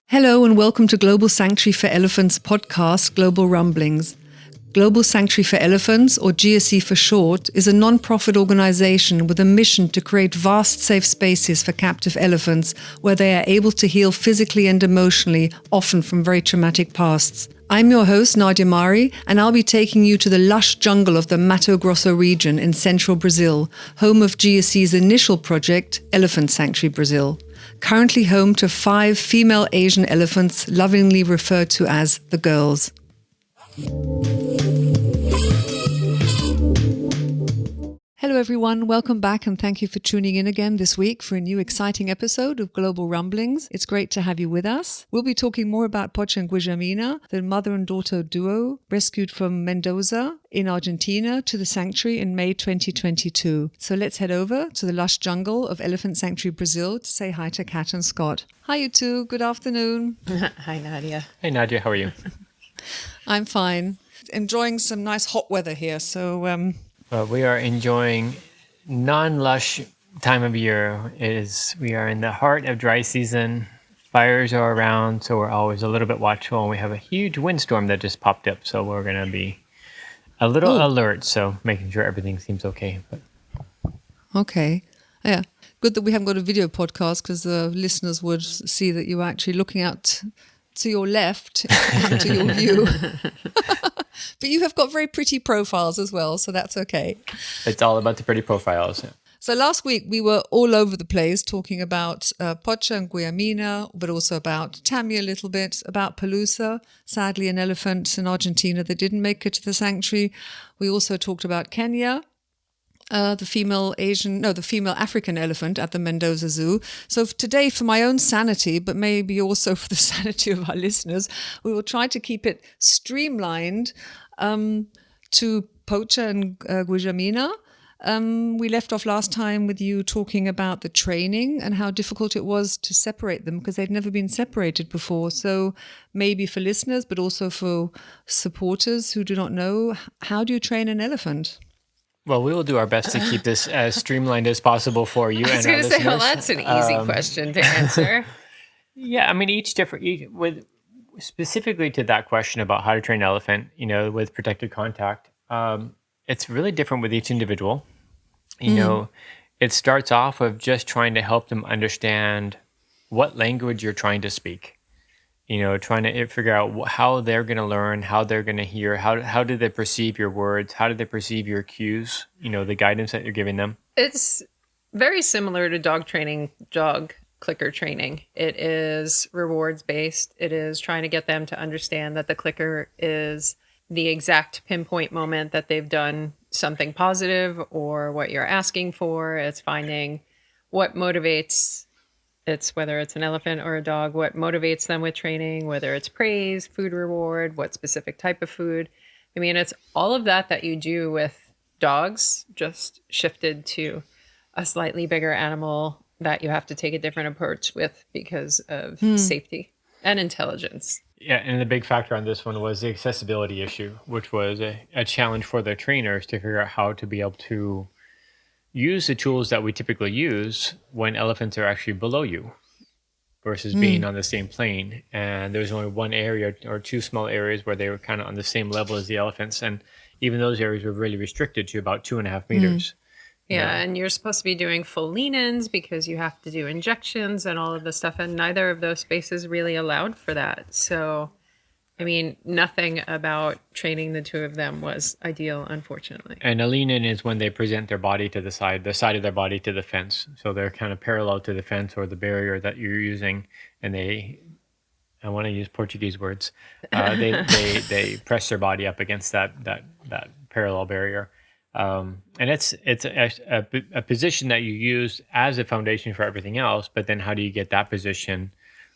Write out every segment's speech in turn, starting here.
Hello and welcome to Global Sanctuary for Elephants podcast, Global Rumblings. Global Sanctuary for Elephants, or GSE for short, is a non-profit organization with a mission to create vast safe spaces for captive elephants where they are able to heal physically and emotionally, often from very traumatic pasts. I'm your host, Nadia Mari, and I'll be taking you to the lush jungle of the Mato Grosso region in central Brazil, home of GSE's initial project, Elephant Sanctuary Brazil. Currently home to 5 female Asian elephants, lovingly referred to as the girls. Hello everyone, welcome back and thank you for tuning in again this week for a new exciting episode of Global Rumblings. It's great to have you with us. We'll be talking more about Pocha and Guillermina, the mother and daughter duo rescued from Mendoza in Argentina to the sanctuary in May 2022. So let's head over to the lush jungle of Elephant Sanctuary Brazil to say hi to Kat and Scott. Hi you two, good afternoon. Hi Nadia. Hey Nadia, how are you? I'm fine. Enjoying some nice hot weather here, so We are enjoying non-lush time of year. We are in the heart of dry season. Fires are around, so we're always a little bit watchful. And we have a huge windstorm that just popped up, so we're going to be a little alert, so making sure everything seems okay. Okay. Yeah. Good that we haven't got a video podcast because the listeners would see that you're actually looking out to your left to your view. But you have got very pretty profiles as well, so that's okay. It's all about the pretty profiles. So last week we were all over the place talking about Pocha and Guillermina, but also about Tammy a little bit, about Pelusa, sadly an elephant in Argentina that didn't make it to the sanctuary. We also talked about Kenya, the female African elephant at the Mendoza Zoo. So today, for my own sanity, but maybe also for the sanity of our listeners, we will try to keep it streamlined to Pocha and Guillermina. We left off last time with you talking about the training and how difficult it was to separate them because they'd never been separated before. So maybe for listeners, but also for supporters who do not know, how do you train an elephant? Well, we will do our best to keep this as streamlined as possible for you and our listeners. I was going to say, well, that's an easy question to answer. Yeah, I mean, specifically to that question about how to train an elephant, with protected contact, it's really different with each individual. It starts off of just trying to help them understand what language you're trying to speak. Trying to figure out how they're going to learn, how they're going to hear, how do they perceive your words, how do they perceive your cues, the guidance that you're giving them. It's very similar to dog clicker training. It is rewards based. It is trying to get them to understand that the clicker is the exact pinpoint moment that they've done something positive or what you're asking for. It's finding what motivates. It's whether it's an elephant or a dog, what motivates them with training, whether it's praise, food reward, what specific type of food. I mean, it's all of that you do with dogs, just shifted to a slightly bigger animal that you have to take a different approach with because of safety and intelligence. Yeah, and the big factor on this one was the accessibility issue, which was a challenge for the trainers to figure out how to be able to use the tools that we typically use when elephants are actually below you versus being on the same plane. And there's only one area or two small areas where they were kind of on the same level as the elephants. And even those areas were really restricted to about 2.5 meters. Yeah, and you're supposed to be doing full lean-ins because you have to do injections and all of the stuff. And neither of those spaces really allowed for that. So, I mean, nothing about training the two of them was ideal, unfortunately. And a lean-in is when they present their body to the side of their body to the fence. So they're kind of parallel to the fence or the barrier that you're using. And I want to use Portuguese words. They press their body up against that parallel barrier. And it's a position that you use as a foundation for everything else. But then how do you get that position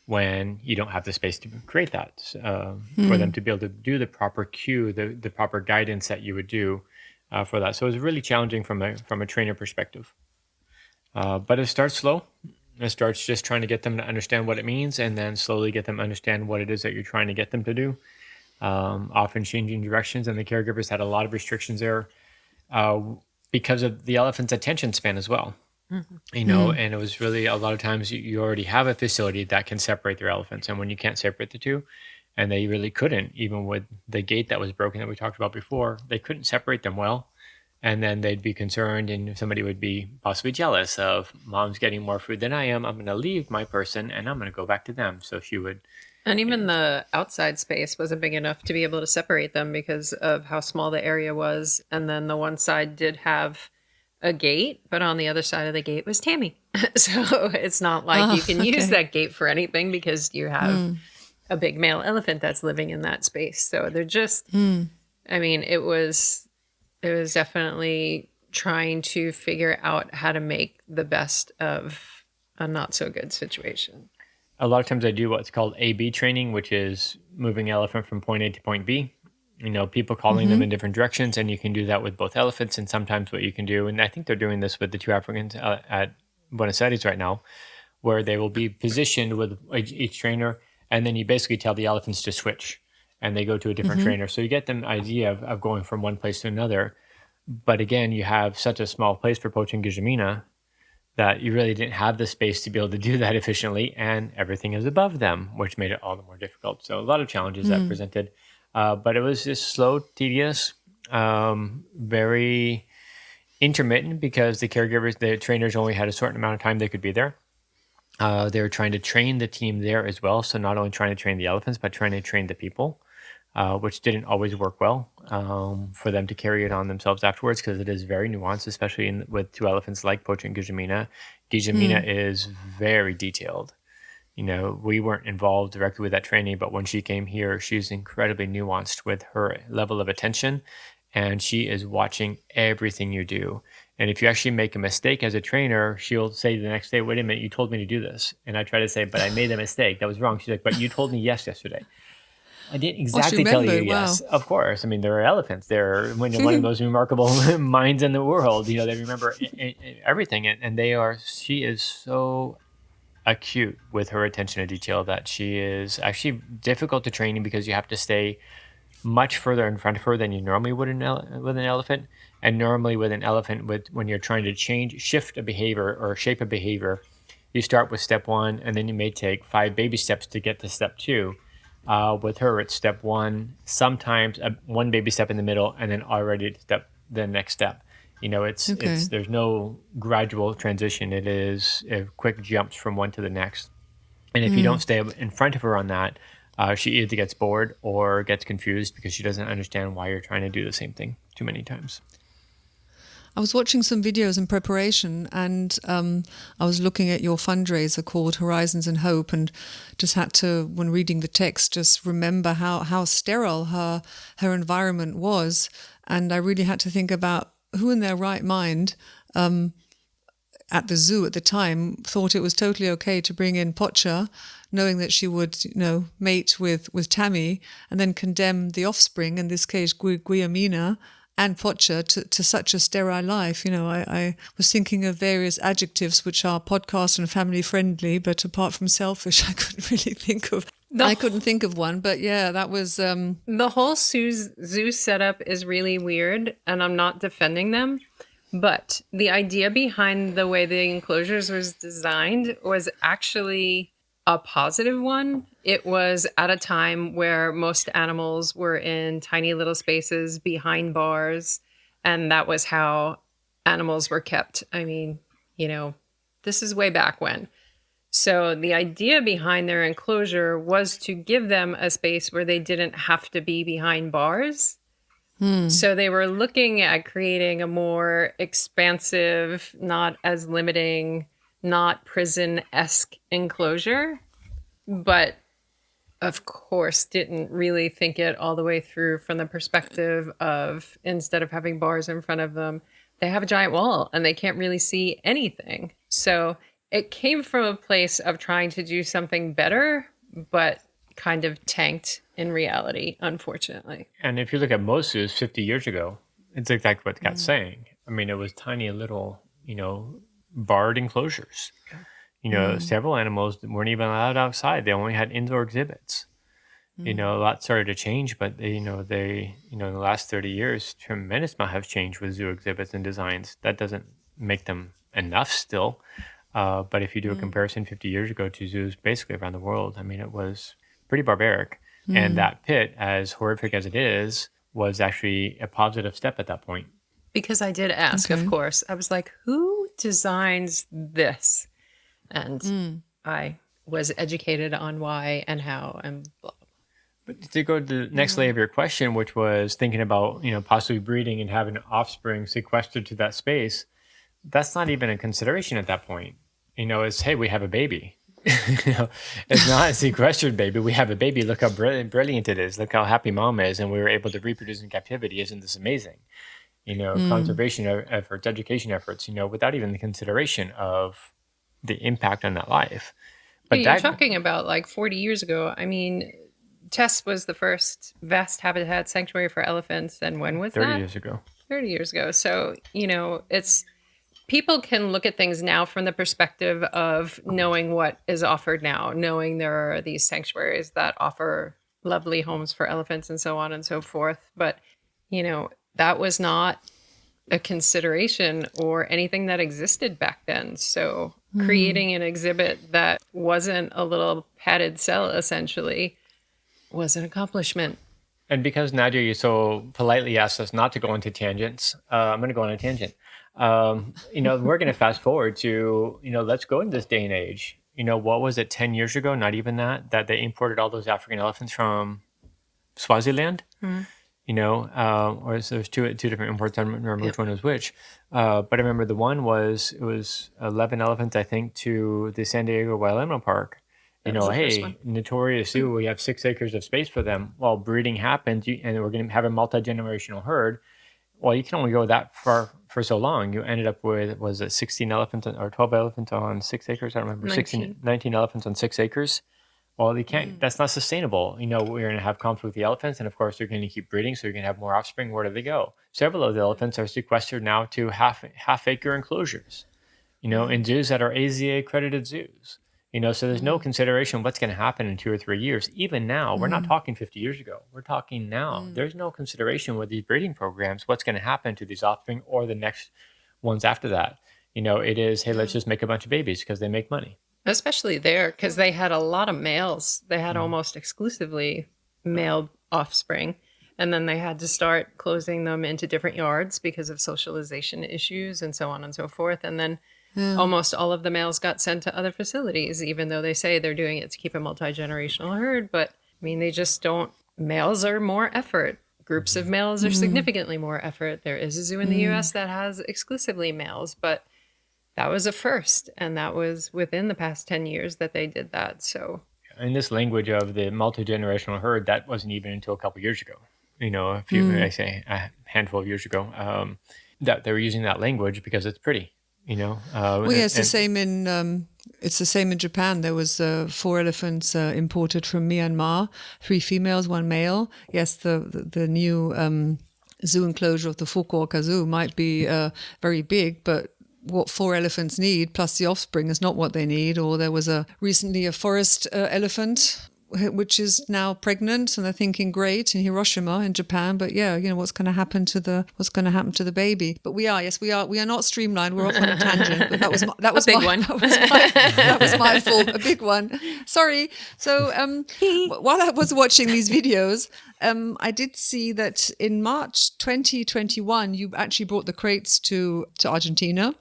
when you don't have the space to create that for them to be able to do the proper cue, the proper guidance that you would do for that. So it was really challenging from a trainer perspective. But it starts slow. It starts just trying to get them to understand what it means, and then slowly get them to understand what it is that you're trying to get them to do. Often changing directions, and the caregivers had a lot of restrictions there uh, because of the elephant's attention span as well. Mm. And it was really a lot of times you already have a facility that can separate their elephants, and when you can't separate the two, and they really couldn't, even with the gate that was broken that we talked about before, they couldn't separate them well. And then they'd be concerned, and somebody would be possibly jealous of mom's getting more food than I am. I'm going to leave my person and I'm going to go back to them. So she would. And even the outside space wasn't big enough to be able to separate them because of how small the area was. And then the one side did have a gate, but on the other side of the gate was Tammy. So it's not like you can use that gate for anything because you have a big male elephant that's living in that space. So they're just, I mean, it was definitely trying to figure out how to make the best of a not so good situation. A lot of times I do what's called A/B training, which is moving elephant from point A to point B. People calling them in different directions, and you can do that with both elephants. And sometimes what you can do, and I think they're doing this with the two Africans at Buenos Aires right now, where they will be positioned with each trainer, and then you basically tell the elephants to switch, and they go to a different trainer. So you get them idea of going from one place to another. But again, you have such a small place for Pocha and Guillermina that you really didn't have the space to be able to do that efficiently, and everything is above them, which made it all the more difficult. So a lot of challenges that presented, but it was just slow, tedious, very intermittent because the trainers only had a certain amount of time they could be there. They were trying to train the team there as well. So not only trying to train the elephants, but trying to train the people, which didn't always work well for them to carry it on themselves afterwards because it is very nuanced, especially with two elephants like Pocha and Guillermina. Guillermina is very detailed. We weren't involved directly with that training, but when she came here, she's incredibly nuanced with her level of attention, and she is watching everything you do. And if you actually make a mistake as a trainer, she'll say the next day, "Wait a minute, you told me to do this." And I try to say, "But I made a mistake. That was wrong." She's like, "But you told me yes yesterday." I didn't Oh, she exactly tell you remembered. Wow. yes. Of course. I mean, they're elephants. They're one of the most remarkable minds in the world. They remember everything. And she is so acute with her attention to detail that she is actually difficult to train because you have to stay much further in front of her than you normally would with an elephant. And normally with an elephant, when you're trying to shift a behavior or shape a behavior, you start with step one, and then you may take 5 baby steps to get to step 2. With her, it's step 1, sometimes one baby step in the middle, and then already the next step. Okay. There's no gradual transition. It is quick jumps from one to the next. And if you don't stay in front of her on that, she either gets bored or gets confused because she doesn't understand why you're trying to do the same thing too many times. I was watching some videos in preparation, and I was looking at your fundraiser called Horizons and Hope, and just had to, when reading the text, just remember how sterile her environment was. And I really had to think about who in their right mind at the zoo at the time thought it was totally okay to bring in Pocha, knowing that she would, mate with Tammy, and then condemn the offspring, in this case Guillermina and Pocha, to such a sterile life. I was thinking of various adjectives which are podcast and family friendly, but apart from selfish, I couldn't really think of. I couldn't think of one, but yeah, that was. The whole zoo setup is really weird, and I'm not defending them. But the idea behind the way the enclosures was designed was actually a positive one. It was at a time where most animals were in tiny little spaces behind bars, and that was how animals were kept. I mean, this is way back when. So the idea behind their enclosure was to give them a space where they didn't have to be behind bars. So they were looking at creating a more expansive, not as limiting, not prison-esque enclosure, but of course didn't really think it all the way through from the perspective of, instead of having bars in front of them, they have a giant wall and they can't really see anything. So it came from a place of trying to do something better, but kind of tanked in reality, unfortunately. And if you look at most zoos 50 years ago, it's exactly what Kat's saying. I mean, it was tiny little, barred enclosures. Several animals weren't even allowed outside. They only had indoor exhibits. A lot started to change, but in the last 30 years, tremendous amount have changed with zoo exhibits and designs. That doesn't make them enough still. But if you do a comparison 50 years ago to zoos basically around the world, I mean, it was pretty barbaric. And that pit, as horrific as it is, was actually a positive step at that point. Because I did ask, of course. I was like, who designs this? And I was educated on why and how and blah. But to go to the next layer of your question, which was thinking about, possibly breeding and having offspring sequestered to that space, that's not even a consideration at that point. It's, hey, we have a baby. It's not a sequestered baby. We have a baby. Look how brilliant it is. Look how happy mom is. And we were able to reproduce in captivity. Isn't this amazing? Conservation efforts, education efforts, without even the consideration of the impact on that life. But you're talking about like 40 years ago. I mean, Tess was the first vast habitat sanctuary for elephants. And when was 30 years ago. 30 years ago. So, it's people can look at things now from the perspective of knowing what is offered now, knowing there are these sanctuaries that offer lovely homes for elephants and so on and so forth. But, that was not a consideration or anything that existed back then. So creating an exhibit that wasn't a little padded cell, essentially, was an accomplishment. And because Nadia, you so politely asked us not to go into tangents, I'm going to go on a tangent. We're going to fast forward to, let's go in this day and age. What was it, 10 years ago? Not even that they imported all those African elephants from Swaziland. Or so there's two different imports. I don't remember which one was which. But I remember the one was 11 elephants, I think, to the San Diego Wild Animal Park. Hey, notorious zoo, we have 6 acres of space for them. Well, breeding happens, and we're going to have a multi-generational herd. Well, you can only go that far for so long. You ended up with, was it 16 elephants or 12 elephants on 6 acres? I don't remember. 19 elephants on 6 acres. Well, you can't. That's not sustainable. We're going to have conflict with the elephants, and of course, they're going to keep breeding, so you're going to have more offspring. Where do they go? Several of the elephants are sequestered now to half-acre enclosures, in zoos that are AZA accredited zoos. So there's no consideration what's going to happen in 2 or 3 years. Even now, we're not talking 50 years ago. We're talking now. There's no consideration with these breeding programs, what's going to happen to these offspring or the next ones after that. It is, hey, let's just make a bunch of babies because they make money. Especially there, because they had a lot of males. They had almost exclusively male offspring. And then they had to start closing them into different yards because of socialization issues and so on and so forth. And then almost all of the males got sent to other facilities, even though they say they're doing it to keep a multi-generational herd. But, I mean, they just don't. Males are more effort. Groups of males are significantly more effort. There is a zoo in the U.S. that has exclusively males, but that was a first. And that was within the past 10 years that they did that. So, in this language of the multi-generational herd, that wasn't even until a couple years ago. I say a handful of years ago, that they were using that language because it's pretty. It's the same in it's the same in Japan. There was 4 elephants imported from Myanmar, 3 females, 1 male. Yes, the new zoo enclosure of the Fukuoka Zoo might be very big, but what 4 elephants need plus the offspring is not what they need. Or there was recently a forest elephant which is now pregnant, and they're thinking great in Hiroshima in Japan, but what's going to happen to the baby? But we are not streamlined. We're off on a tangent. But that was a big one. That was my fault. A big one. Sorry. So while I was watching these videos, I did see that in March 2021, you actually brought the crates to Argentina.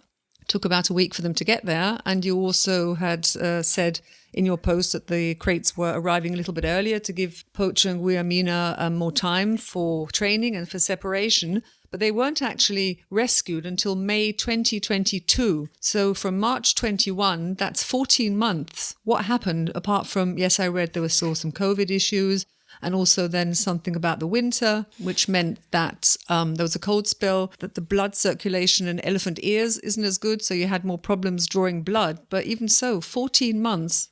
Took about a week for them to get there, and you also had said in your post that the crates were arriving a little bit earlier to give Pocha and Guillermina more time for training and for separation, but they weren't actually rescued until May 2022. So from March 21, that's 14 months. What happened apart from, yes, I read there was still some COVID issues, and also then something about the winter, which meant that there was a cold spell, that the blood circulation in elephant ears isn't as good, so you had more problems drawing blood. But even so, 14 months,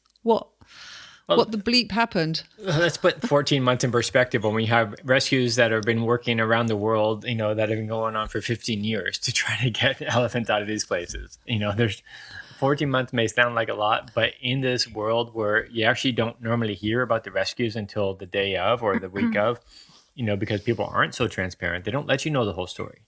Well, What the bleep happened? let's put 14 months in perspective when we have rescues that have been working around the world, that have been going on for 15 years to try to get elephants out of these places. There's 14 months may sound like a lot, but in this world where you actually don't normally hear about the rescues until the day of or the week of, because people aren't so transparent, they don't let you know the whole story.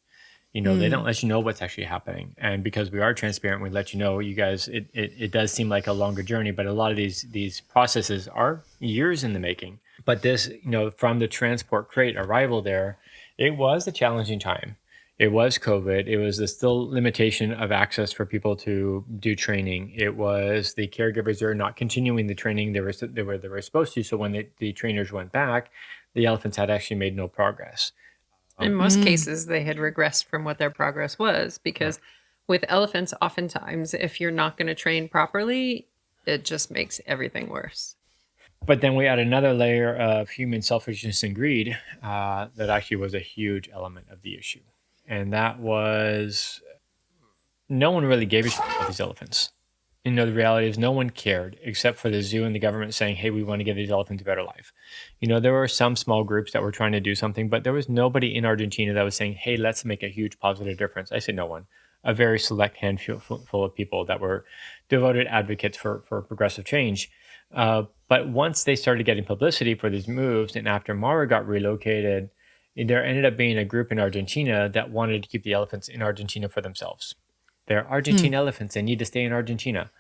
They don't let you know what's actually happening. And because we are transparent, we let you know, you guys, it does seem like a longer journey, but a lot of these processes are years in the making. But this, from the transport crate arrival there, it was a challenging time. It was COVID. It was the still limitation of access for people to do training. It was the caregivers are not continuing the training they were supposed to. So when the trainers went back, the elephants had actually made no progress. In most cases, they had regressed from what their progress was, because with elephants, oftentimes, if you're not going to train properly, it just makes everything worse. But then we add another layer of human selfishness and greed that actually was a huge element of the issue. And that was no one really gave a shit about these elephants. The reality is no one cared except for the zoo and the government saying, hey, we want to give these elephants a better life. There were some small groups that were trying to do something, but there was nobody in Argentina that was saying, hey, let's make a huge positive difference. I say no one. A very select handful of people that were devoted advocates for progressive change. But once they started getting publicity for these moves, and after Mara got relocated, there ended up being a group in Argentina that wanted to keep the elephants in Argentina for themselves. They're Argentine elephants. They need to stay in Argentina.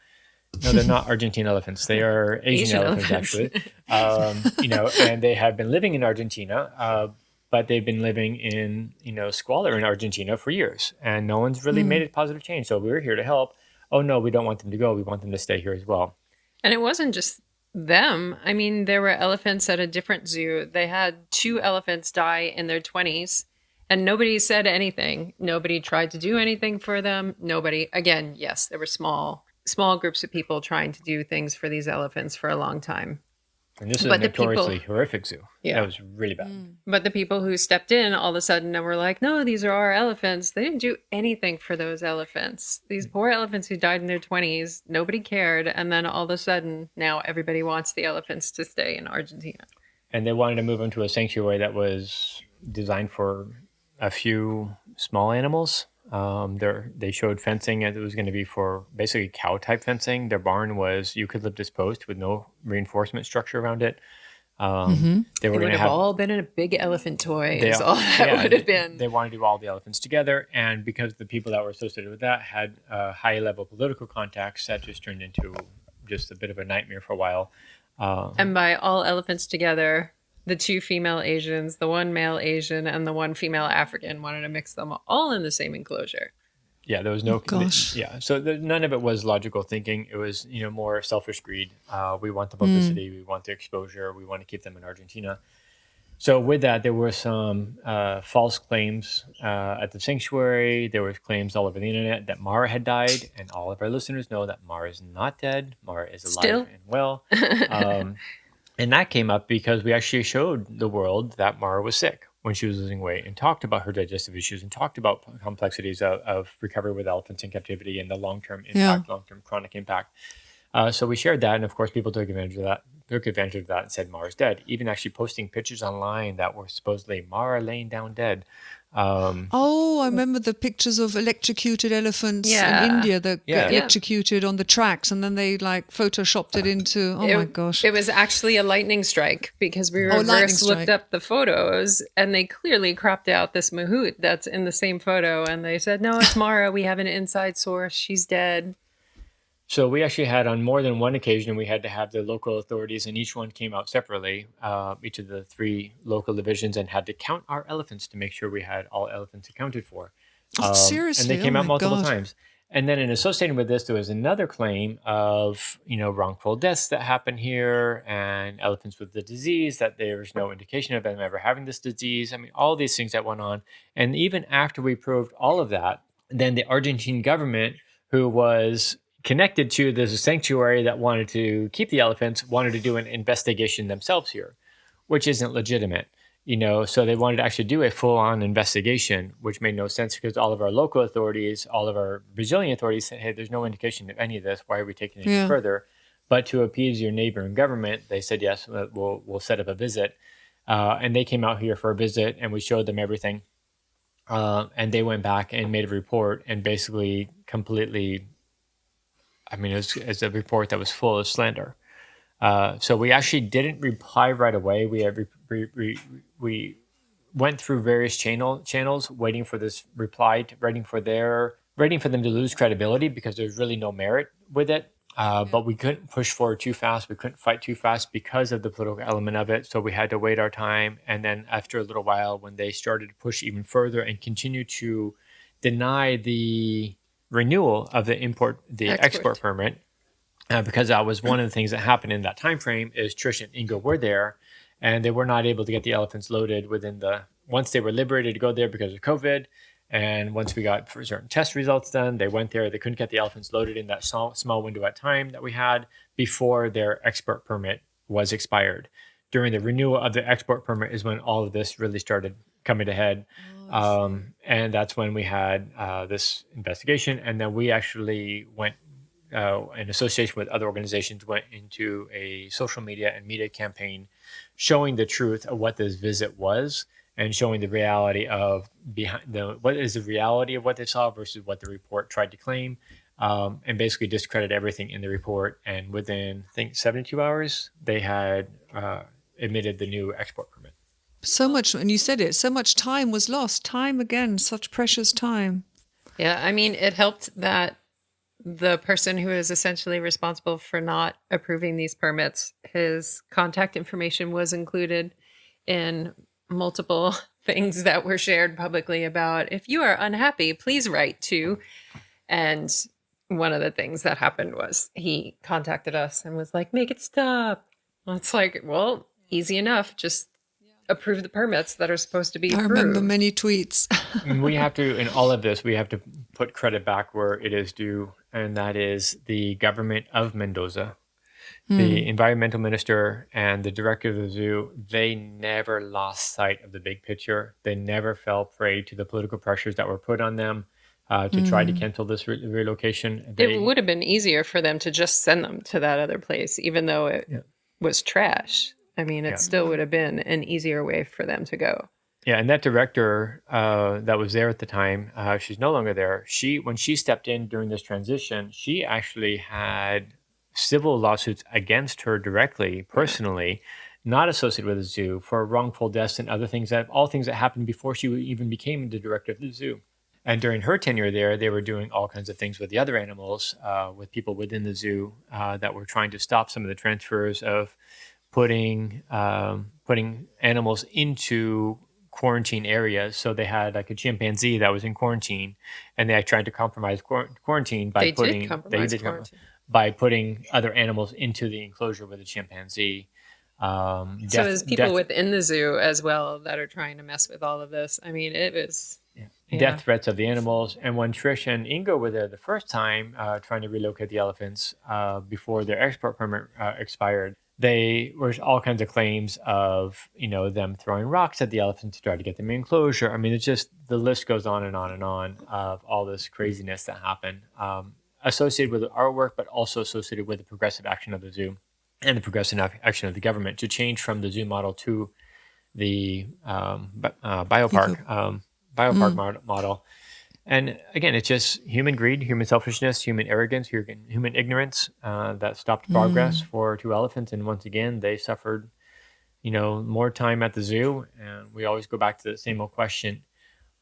No, they're not Argentine elephants. They are Asian elephants, actually. And they have been living in Argentina, but they've been living in, squalor in Argentina for years. And no one's really made a positive change. So we're here to help. Oh, no, we don't want them to go. We want them to stay here as well. And it wasn't just them. I mean, there were elephants at a different zoo. They had 2 elephants die in their 20s. And nobody said anything. Nobody tried to do anything for them. Nobody, again, yes, there were small groups of people trying to do things for these elephants for a long time. And this is a notoriously horrific zoo. Yeah. That was really bad. But the people who stepped in all of a sudden and were like, no, these are our elephants. They didn't do anything for those elephants. These poor elephants who died in their 20s, nobody cared. And then all of a sudden, now everybody wants the elephants to stay in Argentina. And they wanted to move them to a sanctuary that was designed for a few small animals. They showed fencing, and it was going to be for basically cow type fencing. Their barn was eucalyptus post with no reinforcement structure around it. They would have all been in a big elephant toy. Is all that would have been. They wanted to do all the elephants together, and because the people that were associated with that had high level political contacts, that just turned into just a bit of a nightmare for a while. And by all elephants together, the 2 female Asians, the 1 male Asian, and the 1 female African wanted to mix them all in the same enclosure. Yeah, there was no. Gosh. So none of it was logical thinking. It was more selfish greed. We want the publicity, we want the exposure, we want to keep them in Argentina. So with that, there were some false claims at the sanctuary. There were claims all over the internet that Mara had died, and all of our listeners know that Mara is not dead. Mara is alive and well. And that came up because we actually showed the world that Mara was sick when she was losing weight and talked about her digestive issues and talked about complexities of recovery with elephants in captivity and the long-term impact, long-term chronic impact. So we shared that. And of course, people took advantage of that and said Mara's dead, even actually posting pictures online that were supposedly Mara laying down dead. I remember the pictures of electrocuted elephants in India that got electrocuted on the tracks, and then they photoshopped it into, my gosh. It was actually a lightning strike, because we reverse looked up the photos and they clearly cropped out this mahout that's in the same photo. And they said, no, it's Mara. We have an inside source. She's dead. So we actually had on more than one occasion, we had to have the local authorities, and each one came out separately, each of the 3 local divisions, and had to count our elephants to make sure we had all elephants accounted for. Seriously? And they came out multiple times. And then in associating with this, there was another claim of, wrongful deaths that happened here, and elephants with the disease, that there was no indication of them ever having this disease. I mean, all these things that went on. And even after we proved all of that, then the Argentine government, who was connected to this sanctuary that wanted to keep the elephants, wanted to do an investigation themselves here, which isn't legitimate. So they wanted to actually do a full-on investigation, which made no sense because all of our local authorities, all of our Brazilian authorities said, hey, there's no indication of any of this. Why are we taking it any further? But to appease your neighboring government, they said, yes, we'll set up a visit. And they came out here for a visit, and we showed them everything. And they went back and made a report and basically completely, I mean, it's a report that was full of slander. So we actually didn't reply right away. We went through various channels, waiting for this reply, waiting for them to lose credibility because there's really no merit with it. But we couldn't push forward too fast. We couldn't fight too fast because of the political element of it. So we had to wait our time. And then after a little while, when they started to push even further and continue to deny the renewal of the export permit, because that was one of the things that happened in that time frame, is Trish and Ingo were there, and they were not able to get the elephants loaded once they were liberated to go there because of COVID. And once we got for certain test results done, they went there. They couldn't get the elephants loaded in that small window at time that we had before their export permit was expired. During the renewal of the export permit is when all of this really started coming to head. And that's when we had this investigation. And then we actually went, in association with other organizations, went into a social media and media campaign showing the truth of what this visit was, and showing the reality of what is the reality of what they saw versus what the report tried to claim, and basically discredit everything in the report. And within, I think, 72 hours, they had admitted the new export permit. So much, and you said it, so much time was lost. Time again, such precious time. Yeah, I mean, it helped that the person who is essentially responsible for not approving these permits, his contact information was included in multiple things that were shared publicly about, if you are unhappy, please write to. And one of the things that happened was he contacted us and was like, make it stop. Well, it's like, well, easy enough. Just approve the permits that are supposed to be approved. I remember many tweets. We have to, in all of this, we have to put credit back where it is due, and that is the government of Mendoza. The environmental minister and the director of the zoo, they never lost sight of the big picture. They never fell prey to the political pressures that were put on them to try to cancel this relocation. It would have been easier for them to just send them to that other place, even though it was trash. I mean, it still would have been an easier way for them to go. Yeah, and that director that was there at the time, she's no longer there. When she stepped in during this transition, she actually had civil lawsuits against her directly, personally, not associated with the zoo, for wrongful deaths and other things, all things that happened before she even became the director of the zoo. And during her tenure there, they were doing all kinds of things with the other animals, with people within the zoo that were trying to stop some of the transfers of putting animals into quarantine areas. So they had like a chimpanzee that was in quarantine, and they tried to compromise quarantine by by putting other animals into the enclosure with a chimpanzee. So there's people within the zoo as well that are trying to mess with all of this. I mean, it was death threats of the animals. And when Trish and Ingo were there the first time trying to relocate the elephants before their export permit expired, they were all kinds of claims of, them throwing rocks at the elephants to try to get them in enclosure. I mean, it's just, the list goes on and on and on of all this craziness that happened, associated with our work, but also associated with the progressive action of the zoo and the progressive action of the government to change from the zoo model to the biopark model. And again, it's just human greed, human selfishness, human arrogance, human ignorance that stopped progress for two elephants. And once again, they suffered, more time at the zoo. And we always go back to the same old question.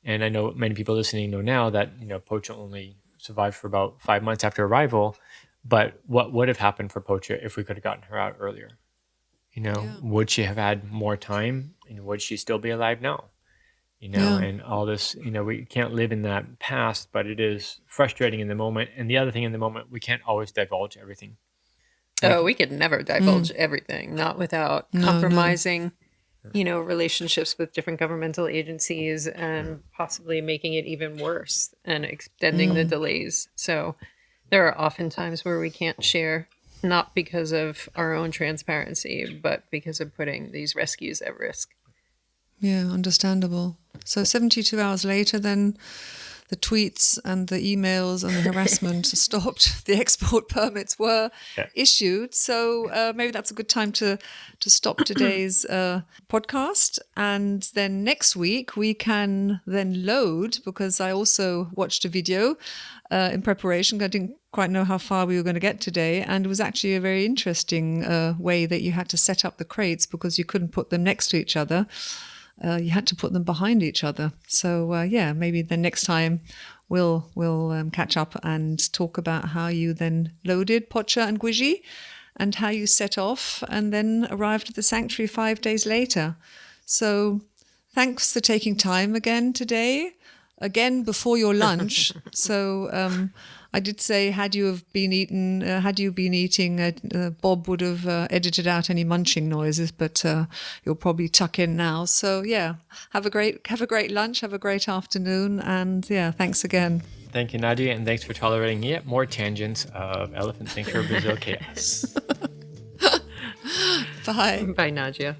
And I know many people listening know now that, Pocha only survived for about 5 months after arrival. But what would have happened for Pocha if we could have gotten her out earlier? Would she have had more time? And would she still be alive now? And all this, we can't live in that past, but it is frustrating in the moment. And the other thing in the moment, we can't always divulge everything. We could never divulge everything, not without compromising, relationships with different governmental agencies and possibly making it even worse and extending the delays. So there are often times where we can't share, not because of our own transparency, but because of putting these rescues at risk. Yeah, understandable. So 72 hours later, then the tweets and the emails and the harassment stopped. The export permits were issued. So maybe that's a good time to stop today's podcast. And then next week we can then load, because I also watched a video in preparation. I didn't quite know how far we were going to get today. And it was actually a very interesting way that you had to set up the crates, because you couldn't put them next to each other. You had to put them behind each other. So maybe the next time we'll catch up and talk about how you then loaded Pocha and Guigi and how you set off and then arrived at the sanctuary 5 days later. So thanks for taking time again today, again before your lunch. So I did say, had you been eating, Bob would have edited out any munching noises, but you'll probably tuck in now. So have a great lunch, have a great afternoon, and thanks again. Thank you, Nadia, and thanks for tolerating yet more tangents of Elephant Sanctuary Brazil chaos. Bye. Bye, Nadia.